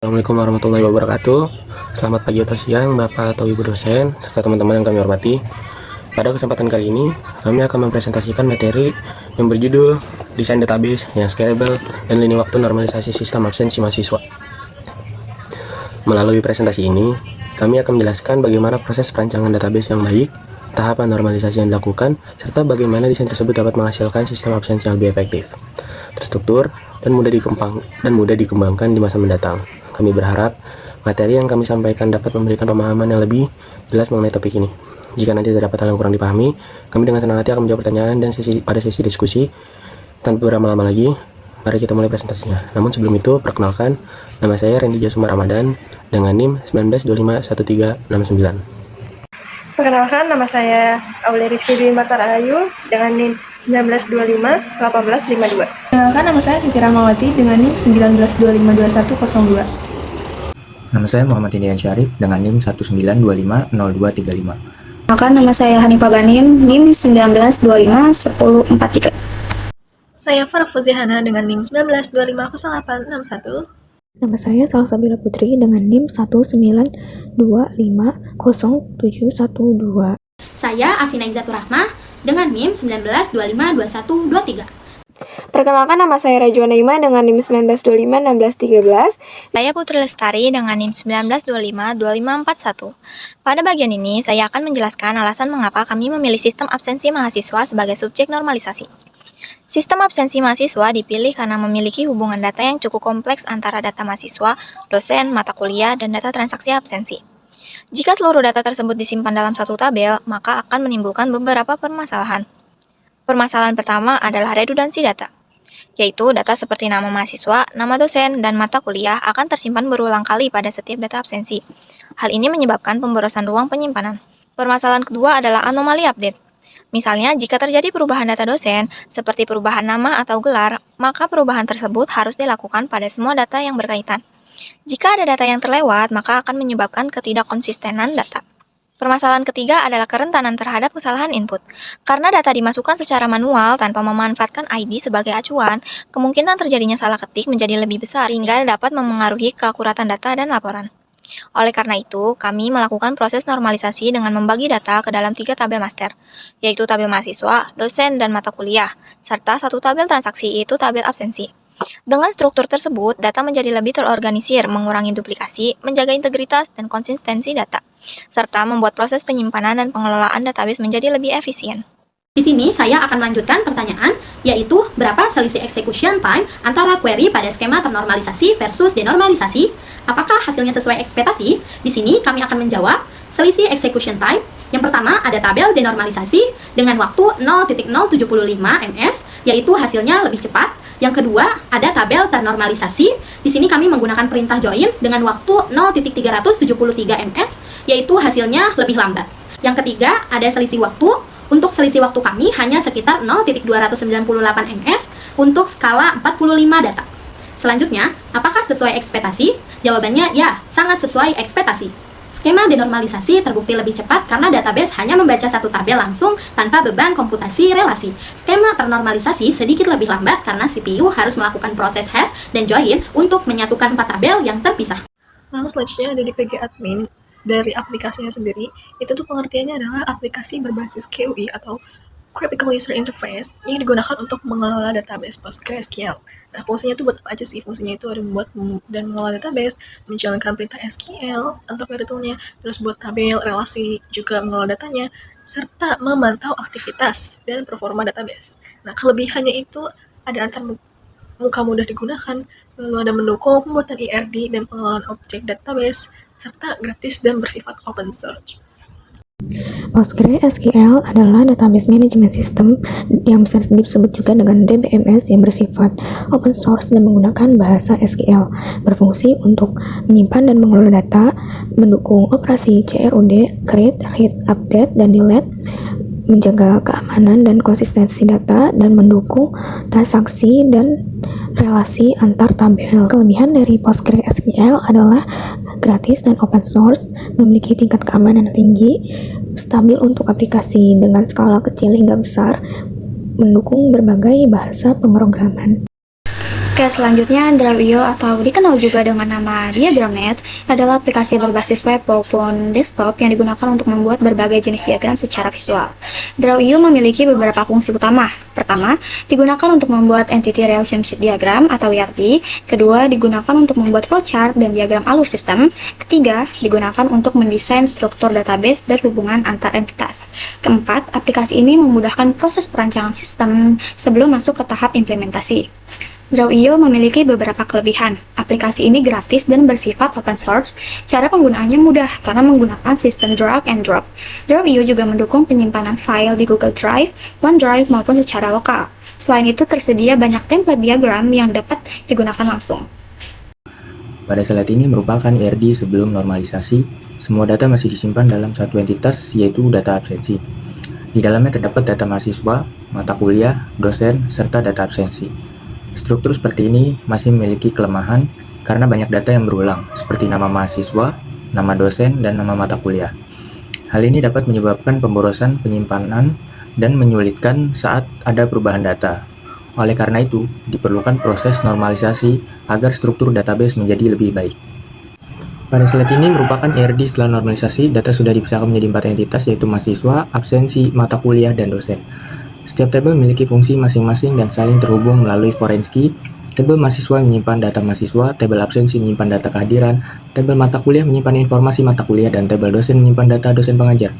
Assalamualaikum warahmatullahi wabarakatuh. Selamat pagi atau siang Bapak atau Ibu dosen serta teman-teman yang kami hormati. Pada kesempatan kali ini kami akan mempresentasikan materi yang berjudul Desain Database yang Scalable dan Lini Waktu Normalisasi Sistem Absensi Mahasiswa. Melalui presentasi ini kami akan menjelaskan bagaimana proses perancangan database yang baik, tahapan normalisasi yang dilakukan, serta bagaimana desain tersebut dapat menghasilkan sistem absensi yang lebih efektif, terstruktur, dan mudah dikembangkan di masa mendatang. Kami berharap materi yang kami sampaikan dapat memberikan pemahaman yang lebih jelas mengenai topik ini. Jika nanti terdapat hal yang kurang dipahami, kami dengan senang hati akan menjawab pertanyaan dan pada sesi diskusi. Tanpa berlama-lama lagi, mari kita mulai presentasinya. Namun sebelum itu, perkenalkan, nama saya Randy Jasumar Ramadan dengan NIM 19251369. Perkenalkan, nama saya Aulia Rizky Dwi Martar Ayu dengan NIM 19251852. Perkenalkan, nama saya Siti Rahmawati dengan NIM 19252102. Nama saya Muhammad Indian Syarif dengan NIM 19250235. Perkenalkan, nama saya Hanifah Banin, NIM 19251043. Saya Farah Fuzihana dengan NIM 19250861. Nama saya Salsabila Putri dengan NIM 19250712. Saya Afina Izzatur Rahmah dengan NIM 19252123. Perkenalkan, nama saya Rajwa Naima dengan NIM 19251613. Saya Putri Lestari dengan NIM 19252541. Pada bagian ini, saya akan menjelaskan alasan mengapa kami memilih sistem absensi mahasiswa sebagai subjek normalisasi. Sistem absensi mahasiswa dipilih karena memiliki hubungan data yang cukup kompleks antara data mahasiswa, dosen, mata kuliah, dan data transaksi absensi. Jika seluruh data tersebut disimpan dalam satu tabel, maka akan menimbulkan beberapa permasalahan. Permasalahan pertama adalah redundansi data, yaitu data seperti nama mahasiswa, nama dosen, dan mata kuliah akan tersimpan berulang kali pada setiap data absensi. Hal ini menyebabkan pemborosan ruang penyimpanan. Permasalahan kedua adalah anomali update. Misalnya, jika terjadi perubahan data dosen, seperti perubahan nama atau gelar, maka perubahan tersebut harus dilakukan pada semua data yang berkaitan. Jika ada data yang terlewat, maka akan menyebabkan ketidakkonsistenan data. Permasalahan ketiga adalah kerentanan terhadap kesalahan input. Karena data dimasukkan secara manual tanpa memanfaatkan ID sebagai acuan, kemungkinan terjadinya salah ketik menjadi lebih besar hingga dapat memengaruhi keakuratan data dan laporan. Oleh karena itu, kami melakukan proses normalisasi dengan membagi data ke dalam 3 tabel master, yaitu tabel mahasiswa, dosen, dan mata kuliah, serta 1 tabel transaksi, yaitu tabel absensi. Dengan struktur tersebut, data menjadi lebih terorganisir, mengurangi duplikasi, menjaga integritas dan konsistensi data, serta membuat proses penyimpanan dan pengelolaan database menjadi lebih efisien. Di sini saya akan melanjutkan pertanyaan, yaitu berapa selisih execution time antara query pada skema ternormalisasi versus denormalisasi? Apakah hasilnya sesuai ekspektasi? Di sini kami akan menjawab selisih execution time. Yang pertama ada tabel denormalisasi dengan waktu 0.075 ms, yaitu hasilnya lebih cepat. Yang kedua ada tabel ternormalisasi. Di sini kami menggunakan perintah join dengan waktu 0.373 ms, yaitu hasilnya lebih lambat. Yang ketiga ada selisih waktu. Untuk selisih waktu kami hanya sekitar 0.298 ms untuk skala 45 data. Selanjutnya, apakah sesuai ekspektasi? Jawabannya ya, sangat sesuai ekspektasi. Skema denormalisasi terbukti lebih cepat karena database hanya membaca satu tabel langsung tanpa beban komputasi relasi. Skema ternormalisasi sedikit lebih lambat karena CPU harus melakukan proses hash dan join untuk menyatukan 4 tabel yang terpisah. Lalu selanjutnya ada di PG admin. Dari aplikasinya sendiri, itu tuh pengertiannya adalah aplikasi berbasis KUI atau Graphical User Interface yang digunakan untuk mengelola database PostgreSQL. Nah, fungsinya tuh buat apa aja sih? Fungsinya itu ada membuat dan mengelola database, menjalankan perintah SQL untuk query tool-nya, terus buat tabel, relasi, juga mengelola datanya, serta memantau aktivitas dan performa database. Nah, kelebihannya itu ada antar muka mudah digunakan, lalu ada mendukung pembuatan IRD dan pengelolaan objek database, serta gratis dan bersifat open source. PostgreSQL adalah database management system yang bisa disebut juga dengan DBMS yang bersifat open source dan menggunakan bahasa SQL, berfungsi untuk menyimpan dan mengelola data, mendukung operasi CRUD, create, read, update, dan delete, menjaga keamanan dan konsistensi data, dan mendukung transaksi dan relasi antar tabel. Kelebihan dari PostgreSQL adalah gratis dan open source, memiliki tingkat keamanan tinggi, stabil untuk aplikasi dengan skala kecil hingga besar, mendukung berbagai bahasa pemrograman. Oke, selanjutnya Drive.io atau dikenal juga dengan nama DiagramNet adalah aplikasi berbasis web maupun desktop yang digunakan untuk membuat berbagai jenis diagram secara visual. Drive.io memiliki beberapa fungsi utama. Pertama, digunakan untuk membuat Entity Relationship Diagram atau ERD. Kedua, digunakan untuk membuat flowchart dan diagram alur sistem. Ketiga, digunakan untuk mendesain struktur database dan hubungan antar entitas. Keempat, aplikasi ini memudahkan proses perancangan sistem sebelum masuk ke tahap implementasi. Drive.io memiliki beberapa kelebihan. Aplikasi ini gratis dan bersifat open source. Cara penggunaannya mudah karena menggunakan sistem drag and drop. Drive.io juga mendukung penyimpanan file di Google Drive, OneDrive maupun secara lokal. Selain itu, tersedia banyak template diagram yang dapat digunakan langsung. Pada slide ini merupakan ERD sebelum normalisasi. Semua data masih disimpan dalam satu entitas, yaitu data absensi. Di dalamnya terdapat data mahasiswa, mata kuliah, dosen, serta data absensi. Struktur seperti ini masih memiliki kelemahan karena banyak data yang berulang, seperti nama mahasiswa, nama dosen, dan nama mata kuliah. Hal ini dapat menyebabkan pemborosan penyimpanan dan menyulitkan saat ada perubahan data. Oleh karena itu, diperlukan proses normalisasi agar struktur database menjadi lebih baik. Pada slide ini merupakan ERD setelah normalisasi, data sudah dipisahkan menjadi 4 entitas, yaitu mahasiswa, absensi, mata kuliah, dan dosen. Setiap tabel memiliki fungsi masing-masing dan saling terhubung melalui foreign key. Tabel mahasiswa menyimpan data mahasiswa, tabel absensi menyimpan data kehadiran, tabel mata kuliah menyimpan informasi mata kuliah, dan tabel dosen menyimpan data dosen pengajar.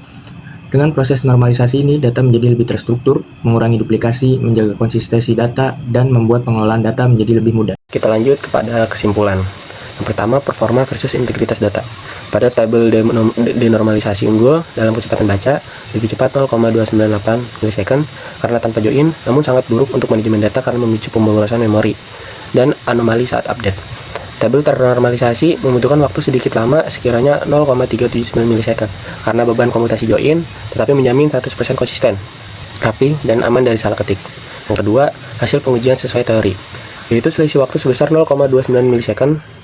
Dengan proses normalisasi ini, data menjadi lebih terstruktur, mengurangi duplikasi, menjaga konsistensi data, dan membuat pengelolaan data menjadi lebih mudah. Kita lanjut kepada kesimpulan. Yang pertama, performa versus integritas data. Pada tabel denormalisasi unggul dalam kecepatan baca lebih cepat 0,298 ms karena tanpa join, namun sangat buruk untuk manajemen data karena memicu pemborosan memori dan anomali saat update. Tabel ternormalisasi membutuhkan waktu sedikit lama, sekiranya 0,379 ms karena beban komutasi join, tetapi menjamin 100% konsisten, rapi, dan aman dari salah ketik. Yang kedua, hasil pengujian sesuai teori, yaitu selisih waktu sebesar 0,29 ms,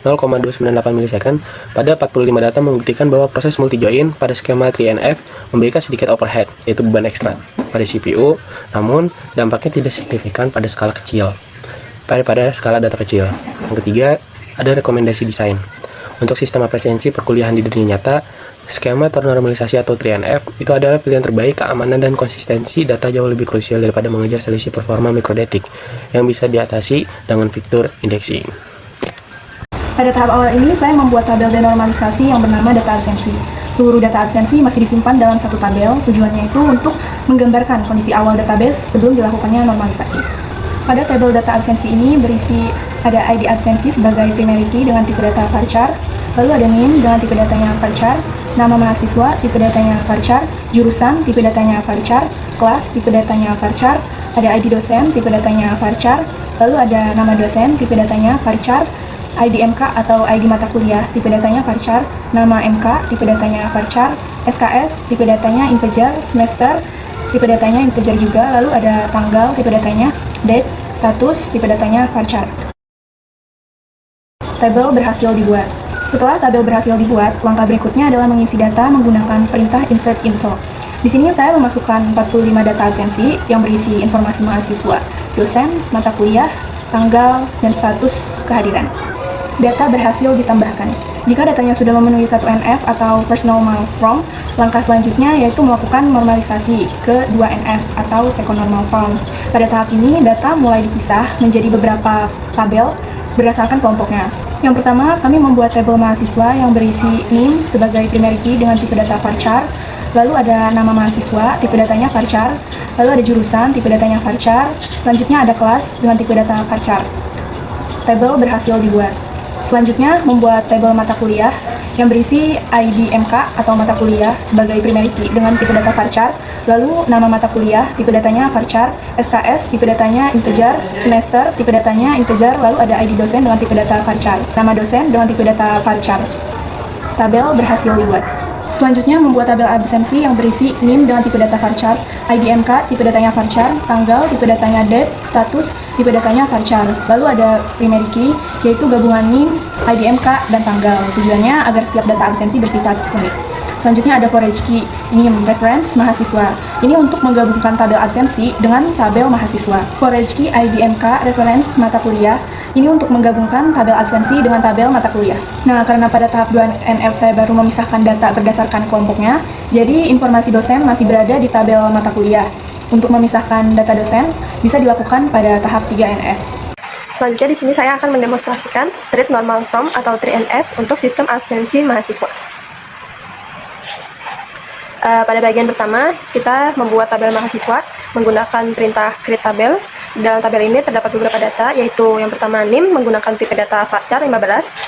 0,298 ms pada 45 data membuktikan bahwa proses multi-join pada skema 3NF memberikan sedikit overhead, yaitu beban ekstra pada CPU, namun dampaknya tidak signifikan pada skala kecil, pada skala data kecil. Yang ketiga, ada rekomendasi desain. Untuk sistem efisiensi perkuliahan di dunia nyata, skema ternormalisasi atau 3NF itu adalah pilihan terbaik. Keamanan dan konsistensi data jauh lebih krusial daripada mengejar selisih performa mikrodetik yang bisa diatasi dengan fitur indexing. Pada tahap awal ini, saya membuat tabel denormalisasi yang bernama data absensi. Seluruh data absensi masih disimpan dalam satu tabel, tujuannya itu untuk menggambarkan kondisi awal database sebelum dilakukannya normalisasi. Pada tabel data absensi ini berisi ada ID absensi sebagai primary key dengan tipe data varchar, lalu ada name dengan tipe datanya varchar, nama mahasiswa, tipe datanya varchar, jurusan, tipe datanya varchar, kelas, tipe datanya varchar, ada ID dosen, tipe datanya varchar, lalu ada nama dosen, tipe datanya varchar, ID MK atau ID mata kuliah, tipe datanya varchar, nama MK, tipe datanya varchar, SKS, tipe datanya integer, semester, tipe datanya integer juga, lalu ada tanggal, tipe datanya date, status, tipe datanya varchar. Tabel berhasil dibuat. Setelah tabel berhasil dibuat, langkah berikutnya adalah mengisi data menggunakan perintah insert info. Di sini saya memasukkan 45 data absensi yang berisi informasi mahasiswa, dosen, mata kuliah, tanggal, dan status kehadiran. Data berhasil ditambahkan. Jika datanya sudah memenuhi 1NF atau personal mail form, langkah selanjutnya yaitu melakukan normalisasi ke 2NF atau second normal form. Pada tahap ini, data mulai dipisah menjadi beberapa tabel berdasarkan kelompoknya. Yang pertama, kami membuat tabel mahasiswa yang berisi name sebagai primary key dengan tipe data varchar, lalu ada nama mahasiswa, tipe datanya varchar, lalu ada jurusan, tipe datanya varchar, selanjutnya ada kelas dengan tipe data varchar. Tabel berhasil dibuat. Selanjutnya, membuat tabel mata kuliah yang berisi ID MK atau mata kuliah sebagai primary key dengan tipe data varchar, lalu nama mata kuliah, tipe datanya varchar, SKS, tipe datanya integer, semester, tipe datanya integer, lalu ada ID dosen dengan tipe data varchar, nama dosen dengan tipe data varchar. Tabel berhasil dibuat. Selanjutnya, membuat tabel absensi yang berisi name dengan tipe data varchar, ID MK, tipe datanya varchar, tanggal, tipe datanya date, status, tipe datanya varchar. Lalu ada primary key, yaitu gabungan name, ID MK, dan tanggal. Tujuannya agar setiap data absensi bersifat unik. Selanjutnya ada forage key, NIM, reference mahasiswa. Ini untuk menggabungkan tabel absensi dengan tabel mahasiswa. Forage key ID MK, reference mata kuliah. Ini untuk menggabungkan tabel absensi dengan tabel mata kuliah. Nah, karena pada tahap 2 NF saya baru memisahkan data berdasarkan kelompoknya, jadi informasi dosen masih berada di tabel mata kuliah. Untuk memisahkan data dosen bisa dilakukan pada tahap 3 NF. Selanjutnya di sini saya akan mendemonstrasikan treat normal from atau 3NF untuk sistem absensi mahasiswa. Pada bagian pertama, kita membuat tabel mahasiswa menggunakan perintah create tabel. Dalam tabel ini terdapat beberapa data, yaitu yang pertama NIM menggunakan tipe data varchar 15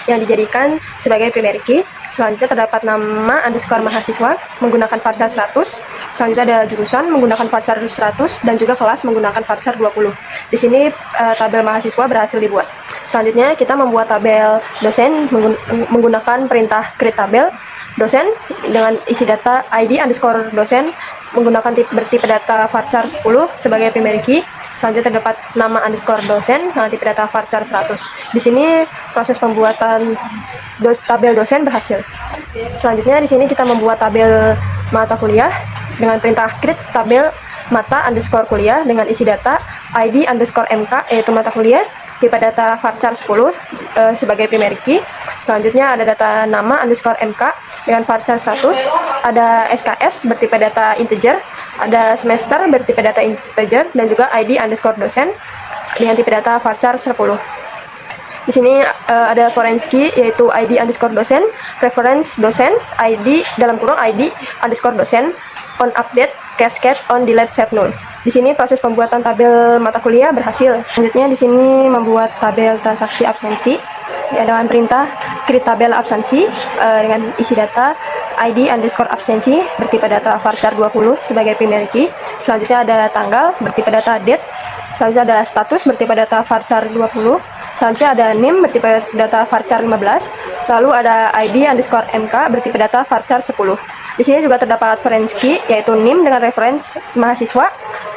yang dijadikan sebagai primary key. Selanjutnya terdapat nama underscore mahasiswa menggunakan varchar 100. Selanjutnya ada jurusan menggunakan varchar 100 dan juga kelas menggunakan varchar 20. Di sini tabel mahasiswa berhasil dibuat. Selanjutnya kita membuat tabel dosen menggunakan perintah create tabel. Dosen dengan isi data ID underscore dosen menggunakan bertipe data varchar 10 sebagai primary key. Selanjutnya terdapat nama underscore dosen dengan tipe data varchar 100. Di sini proses pembuatan tabel dosen berhasil. Selanjutnya di sini kita membuat tabel mata kuliah dengan perintah create tabel mata underscore kuliah dengan isi data ID underscore MK yaitu mata kuliah, tipe data varchar 10 sebagai primary key. Selanjutnya ada data nama underscore MK dengan varchar 100, ada SKS bertipe data integer, ada semester bertipe data integer, dan juga ID underscore dosen dengan tipe data varchar 10. Di sini ada foreign key yaitu ID underscore dosen, reference dosen, ID dalam kurung ID underscore dosen, on update, cascade, on delete, set null. Di sini proses pembuatan tabel mata kuliah berhasil. Selanjutnya di sini membuat tabel transaksi absensi dengan perintah create tabel absensi dengan isi data ID underscore absensi bertipe data varchar 20 sebagai primary key. Selanjutnya ada tanggal bertipe data date. Selanjutnya ada status bertipe data varchar 20. Selanjutnya ada NIM bertipe data varchar 15. Lalu ada ID underscore MK bertipe data varchar 10. Di sini juga terdapat reference key yaitu NIM dengan reference mahasiswa,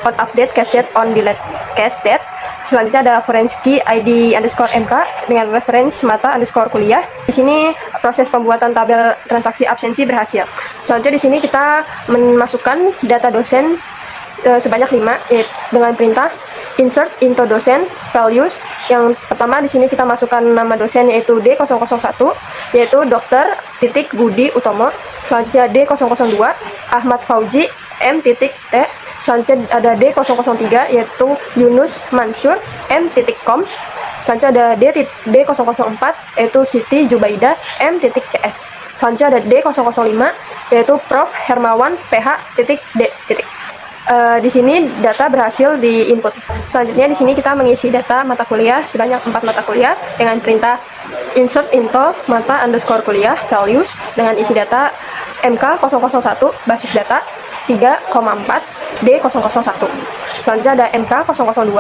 on update, cascade, on delete, cascade. Selanjutnya ada reference key ID underscore MK dengan reference mata underscore kuliah. Di sini proses pembuatan tabel transaksi absensi berhasil. Selanjutnya di sini kita memasukkan data dosen sebanyak 5 yaitu dengan perintah insert into dosen values. Yang pertama di sini kita masukkan nama dosen yaitu D001 yaitu Dr. Budi Utomo. Selanjutnya D002 Ahmad Fauzi M.T. Selanjutnya ada D003 yaitu Yunus Mansur M.com. Selanjutnya ada D004 yaitu Siti Jubaidah M.CS. Selanjutnya ada D005 yaitu Prof. Hermawan PH.D. Di sini data berhasil diinput. Selanjutnya di sini kita mengisi data mata kuliah sebanyak 4 mata kuliah dengan perintah insert into mata underscore kuliah values dengan isi data MK001 basis data 3,4 D001. Selanjutnya ada MK002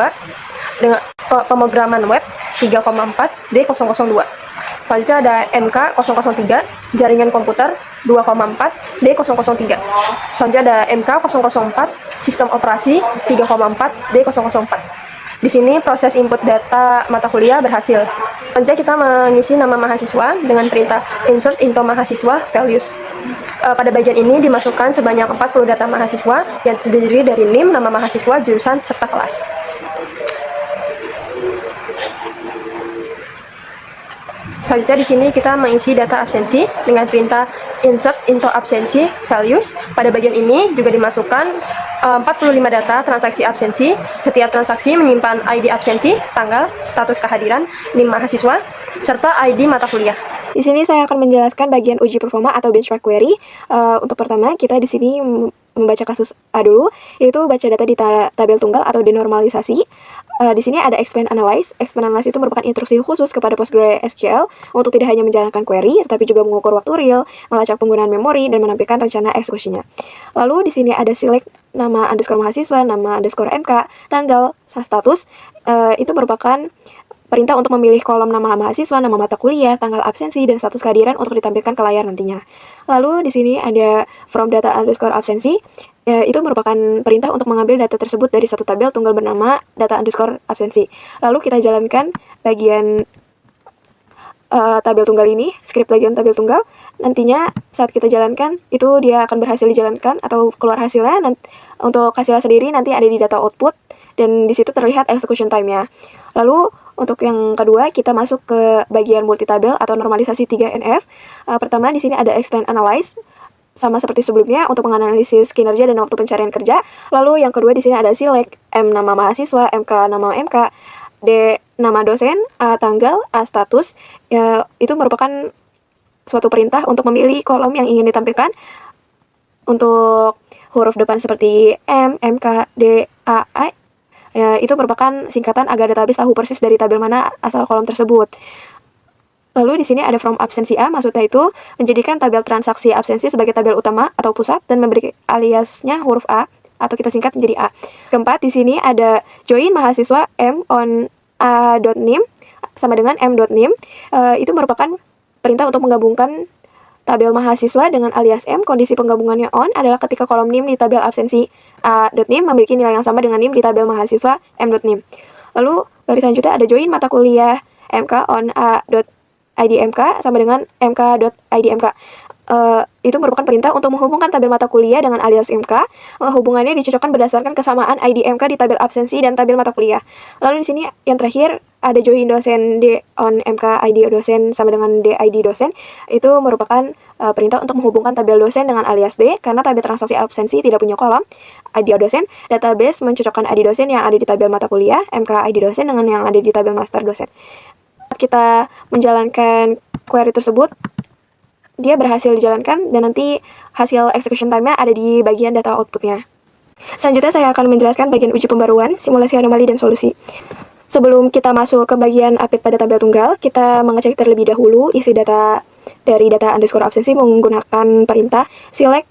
dengan pemrograman web 3,4 D002. Selanjutnya ada MK003 jaringan komputer 2,4 D003. Selanjutnya ada MK004 sistem operasi 3,4 D004. Di sini proses input data mata kuliah berhasil. Selanjutnya kita mengisi nama mahasiswa dengan perintah insert into mahasiswa values. Pada bagian ini dimasukkan sebanyak 40 data mahasiswa yang terdiri dari NIM, nama mahasiswa, jurusan, serta kelas. Selanjutnya di sini kita mengisi data absensi dengan perintah insert into absensi values. Pada bagian ini juga dimasukkan 45 data transaksi absensi. Setiap transaksi menyimpan ID absensi, tanggal, status kehadiran, NIM mahasiswa, serta ID mata kuliah. Di sini saya akan menjelaskan bagian uji performa atau benchmark query. Untuk pertama, kita di sini membaca kasus A dulu, yaitu baca data di tabel tunggal atau denormalisasi. Di sini ada expand analyze. Expand analyze itu merupakan instruksi khusus kepada PostgreSQL untuk tidak hanya menjalankan query, tetapi juga mengukur waktu real, melacak penggunaan memori, dan menampilkan rencana eksekusinya. Lalu di sini ada select nama underscore mahasiswa, nama underscore MK, tanggal, status. Itu merupakan perintah untuk memilih kolom nama mahasiswa, nama mata kuliah, tanggal absensi, dan status kehadiran untuk ditampilkan ke layar nantinya. Lalu di sini ada from data underscore absensi. Itu merupakan perintah untuk mengambil data tersebut dari satu tabel tunggal bernama data underscore absensi. Lalu kita jalankan bagian tabel tunggal ini, script bagian tabel tunggal. nantinya saat kita jalankan itu dia akan berhasil dijalankan atau keluar hasilnya. Untuk hasilnya sendiri nanti ada di data output dan di situ terlihat execution time-nya. Lalu untuk yang kedua kita masuk ke bagian multitabel atau normalisasi 3NF. Pertama di sini ada explain analyze, sama seperti sebelumnya untuk menganalisis kinerja dan waktu pencarian kerja. Lalu yang kedua di sini ada select, M nama mahasiswa, MK nama MK, D nama dosen, A tanggal, A status. Ya, itu merupakan suatu perintah untuk memilih kolom yang ingin ditampilkan. Untuk huruf depan seperti M, MK, D, A, ya, itu merupakan singkatan agar database tahu persis dari tabel mana asal kolom tersebut. Lalu di sini ada from absensi A, maksudnya itu menjadikan tabel transaksi absensi sebagai tabel utama atau pusat dan memberi aliasnya huruf A atau kita singkat menjadi A. Keempat, di sini ada join mahasiswa M on A.name sama dengan M.name. Itu merupakan perintah untuk menggabungkan tabel mahasiswa dengan alias M. Kondisi penggabungannya on adalah ketika kolom name di tabel absensi A.name memiliki nilai yang sama dengan name di tabel mahasiswa M.name. Lalu baris selanjutnya ada join mata kuliah MK on A.idmk sama dengan mk.idmk. Itu merupakan perintah untuk menghubungkan tabel mata kuliah dengan alias MK. Hubungannya dicocokkan berdasarkan kesamaan ID MK di tabel absensi dan tabel mata kuliah. Lalu di sini yang terakhir ada join dosen D on MK ID dosen sama dengan D ID dosen. Itu merupakan perintah untuk menghubungkan tabel dosen dengan alias D karena tabel transaksi absensi tidak punya kolom ID dosen. Database mencocokkan ID dosen yang ada di tabel mata kuliah MK ID dosen dengan yang ada di tabel master dosen. Kita menjalankan query tersebut, dia berhasil dijalankan dan nanti hasil execution time-nya ada di bagian data output-nya. Selanjutnya saya akan menjelaskan bagian uji pembaruan, simulasi anomali, dan solusi. Sebelum kita masuk ke bagian update pada tabel tunggal, kita mengecek terlebih dahulu isi data dari data underscore absensi menggunakan perintah select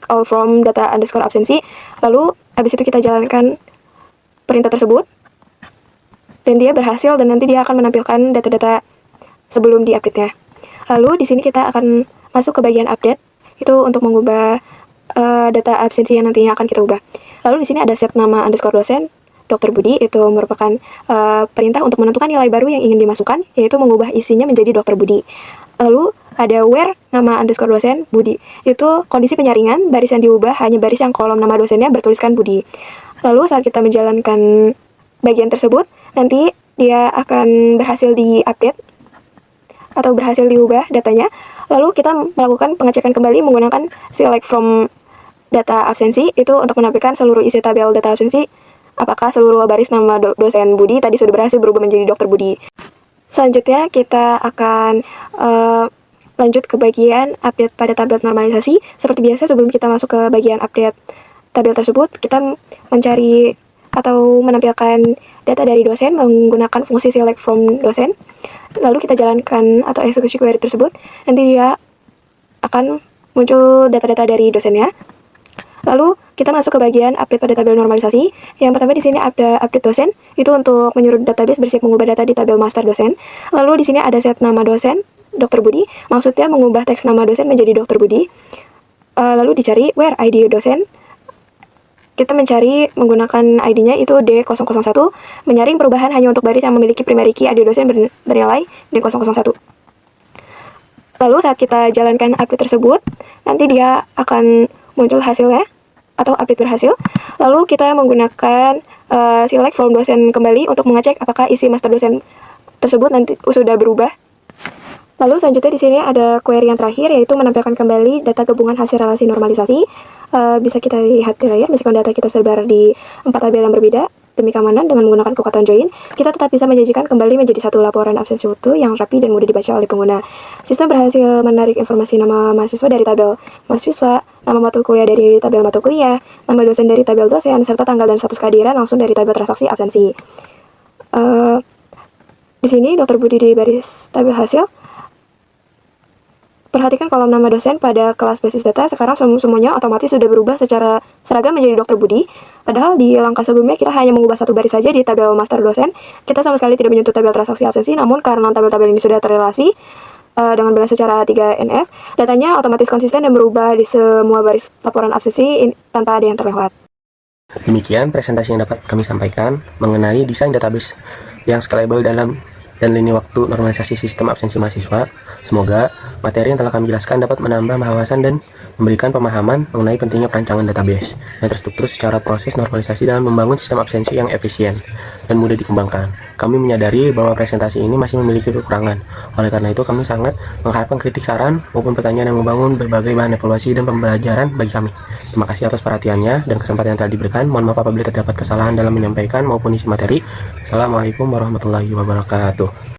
all from data underscore absensi. Lalu habis itu kita jalankan perintah tersebut dan dia berhasil dan nanti dia akan menampilkan data-data sebelum di-update-nya. Lalu di sini kita akan masuk ke bagian update, itu untuk mengubah data absensi yang nantinya akan kita ubah. Lalu di sini ada set nama underscore dosen, Dr. Budi, itu merupakan perintah untuk menentukan nilai baru yang ingin dimasukkan, yaitu mengubah isinya menjadi Dr. Budi. Lalu ada where nama underscore dosen, Budi, itu kondisi penyaringan, baris yang diubah hanya baris yang kolom nama dosennya bertuliskan Budi. Lalu saat kita menjalankan bagian tersebut, nanti dia akan berhasil di-update atau berhasil diubah datanya. Lalu kita melakukan pengecekan kembali menggunakan select from data absensi, itu untuk menampilkan seluruh isi tabel data absensi, apakah seluruh baris nama dosen Budi tadi sudah berhasil berubah menjadi Dr. Budi. Selanjutnya kita akan lanjut ke bagian update pada tabel normalisasi. Seperti biasa sebelum kita masuk ke bagian update tabel tersebut, kita mencari atau menampilkan data dari dosen menggunakan fungsi select from dosen. Lalu kita jalankan atau eksekusi query tersebut, nanti dia akan muncul data-data dari dosennya. Lalu kita masuk ke bagian update pada tabel normalisasi. Yang pertama di sini ada update dosen, itu untuk menyuruh database bersiap mengubah data di tabel master dosen. Lalu di sini ada set nama dosen, Dr. Budi, maksudnya mengubah teks nama dosen menjadi Dr. Budi. Lalu dicari where ID dosen. Kita mencari menggunakan ID-nya itu D001, menyaring perubahan hanya untuk baris yang memiliki primary key ID dosen bernilai D001. Lalu saat kita jalankan update tersebut, nanti dia akan muncul hasilnya atau update berhasil. Lalu kita menggunakan select from dosen kembali untuk mengecek apakah isi master dosen tersebut nanti sudah berubah. Lalu selanjutnya di sini ada query yang terakhir, yaitu menampilkan kembali data gabungan hasil relasi normalisasi. Bisa kita lihat di layar, meskipun data kita tersebar di 4 tabel yang berbeda, demi keamanan dengan menggunakan kekuatan join, kita tetap bisa menyajikan kembali menjadi satu laporan absensi utuh yang rapi dan mudah dibaca oleh pengguna. Sistem berhasil menarik informasi nama mahasiswa dari tabel mahasiswa, nama mata kuliah dari tabel mata kuliah, nama dosen dari tabel dosen, serta tanggal dan status kehadiran langsung dari tabel transaksi absensi. Di sini Dr. Budi di baris tabel hasil. Perhatikan kolom nama dosen pada kelas basis data, sekarang semuanya otomatis sudah berubah secara seragam menjadi Dr. Budi. Padahal di langkah sebelumnya kita hanya mengubah satu baris saja di tabel master dosen. Kita sama sekali tidak menyentuh tabel transaksi absensi, namun karena tabel-tabel ini sudah terrelasi dengan balas secara 3NF, datanya otomatis konsisten dan berubah di semua baris laporan absensi tanpa ada yang terlewat. Demikian presentasi yang dapat kami sampaikan mengenai desain database yang scalable dalam dan lini waktu normalisasi sistem absensi mahasiswa. Semoga materi yang telah kami jelaskan dapat menambah wawasan dan memberikan pemahaman mengenai pentingnya perancangan database yang terstruktur secara proses normalisasi dalam membangun sistem absensi yang efisien dan mudah dikembangkan. Kami menyadari bahwa presentasi ini masih memiliki kekurangan. Oleh karena itu, kami sangat mengharapkan kritik, saran, maupun pertanyaan yang membangun berbagai bahan evaluasi dan pembelajaran bagi kami. Terima kasih atas perhatiannya dan kesempatan yang telah diberikan. Mohon maaf apabila terdapat kesalahan dalam menyampaikan maupun isi materi. Assalamualaikum warahmatullahi wabarakatuh.